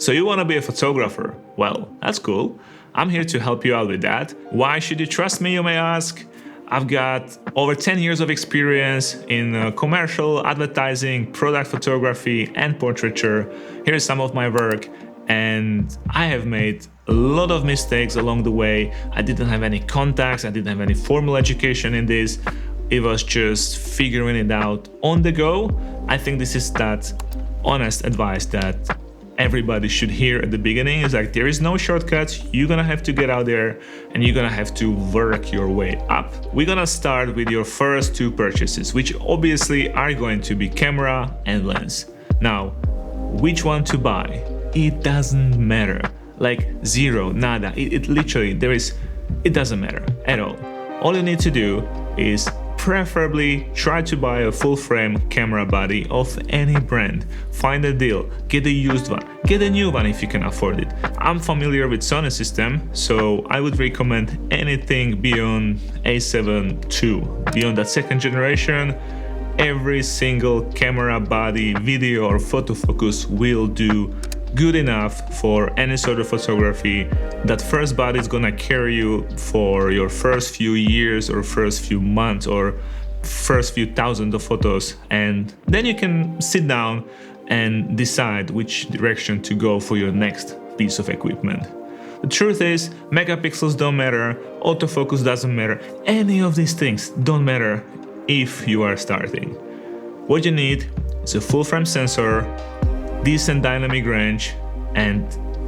So you want to be a photographer? Well, that's cool. I'm here to help you out with that. Why should you trust me, you may ask? I've got over 10 years of experience in commercial, advertising, product photography, and portraiture. Here's some of my work, and I have made a lot of mistakes along the way. I didn't have any contacts, I didn't have any formal education in this. It was just figuring it out on the go. I think this is that honest advice that everybody should hear at the beginning. Is like, there is no shortcut. You're gonna have to get out there and you're gonna have to work your way up. We're gonna start with your first two purchases, which obviously are going to be camera and lens. Now, which one to buy? It doesn't matter. Like zero, nada. It literally, it doesn't matter at all. All you need to do is preferably try to buy a full frame camera body of any brand. Find a deal, get a used one, get a new one if you can afford it. I'm familiar with Sony system, so I would recommend anything beyond A7 II, beyond that second generation. Every single camera body, video or photo focus will do good enough for any sort of photography. That first body is gonna carry you for your first few years or first few months or first few thousands of photos, and then you can sit down and decide which direction to go for your next piece of equipment. The truth is, megapixels don't matter, autofocus doesn't matter, any of these things don't matter if you are starting. What you need is a full frame sensor, decent dynamic range, and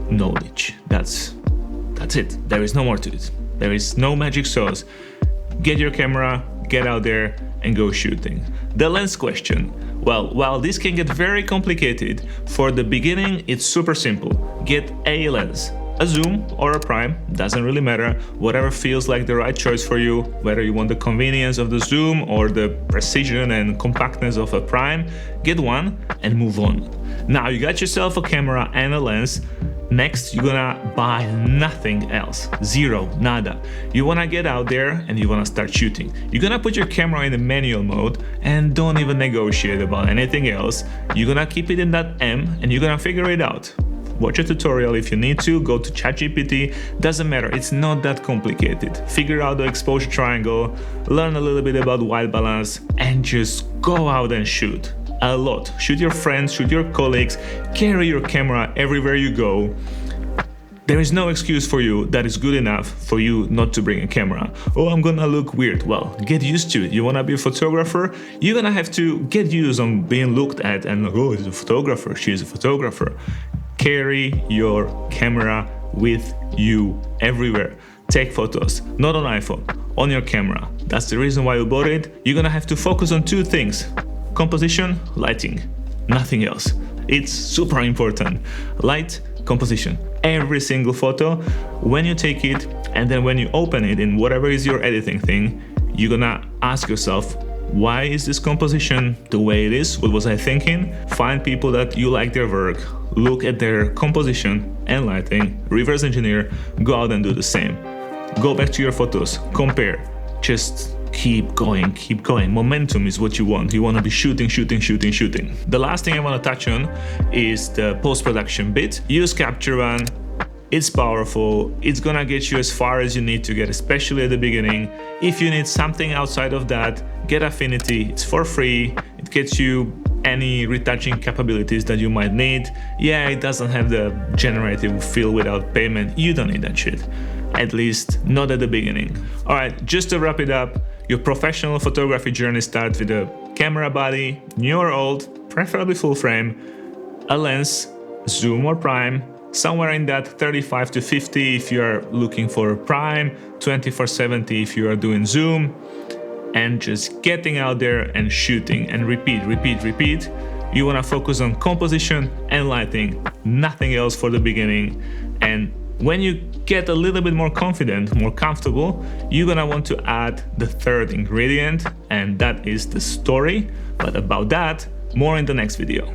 knowledge. That's it. There is no more to it. There is no magic sauce. Get your camera, get out there, and go shooting. The lens question. Well, while this can get very complicated, for the beginning it's super simple. Get a lens. A zoom or a prime, doesn't really matter, whatever feels like the right choice for you, whether you want the convenience of the zoom or the precision and compactness of a prime, get one and move on. Now you got yourself a camera and a lens. Next, you're gonna buy nothing else. Zero, nada. You wanna get out there and you wanna start shooting. You're gonna put your camera in the manual mode and don't even negotiate about anything else. You're gonna keep it in that M and you're gonna figure it out. Watch a tutorial if you need to, go to ChatGPT, doesn't matter, it's not that complicated. Figure out the exposure triangle, learn a little bit about white balance, and just go out and shoot. A lot. Shoot your friends, shoot your colleagues, carry your camera everywhere you go. There is no excuse for you that is good enough for you not to bring a camera. Oh, I'm gonna look weird. Well, get used to it. You wanna be a photographer? You're gonna have to get used on being looked at and, oh, he's a photographer, she's a photographer. Carry your camera with you everywhere. Take photos, not on iPhone, on your camera. That's the reason why you bought it. You're gonna have to focus on two things: composition, lighting, nothing else. It's super important. Light, composition. Every single photo, when you take it and then when you open it in whatever is your editing thing, you're gonna ask yourself, why is this composition the way it is? What was I thinking? Find people that you like their work, look at their composition and lighting, reverse engineer, go out and do the same. Go back to your photos, compare, just keep going, keep going. Momentum is what you want. You want to be shooting. The last thing I want to touch on is the post-production bit. Use Capture One. It's powerful. It's gonna get you as far as you need to get, especially at the beginning. If you need something outside of that, get Affinity. It's for free. It gets you any retouching capabilities that you might need. Yeah, it doesn't have the generative feel without payment. You don't need that shit. At least not at the beginning. Alright, just to wrap it up, your professional photography journey starts with a camera body, new or old, preferably full frame, a lens, zoom or prime, somewhere in that 35 to 50 if you are looking for a prime, 24-70 if you are doing zoom, and just getting out there and shooting and repeat. You want to focus on composition and lighting, nothing else for the beginning. And when you get a little bit more confident, more comfortable, you're gonna want to add the third ingredient, and that is the story. But about that, more in the next video.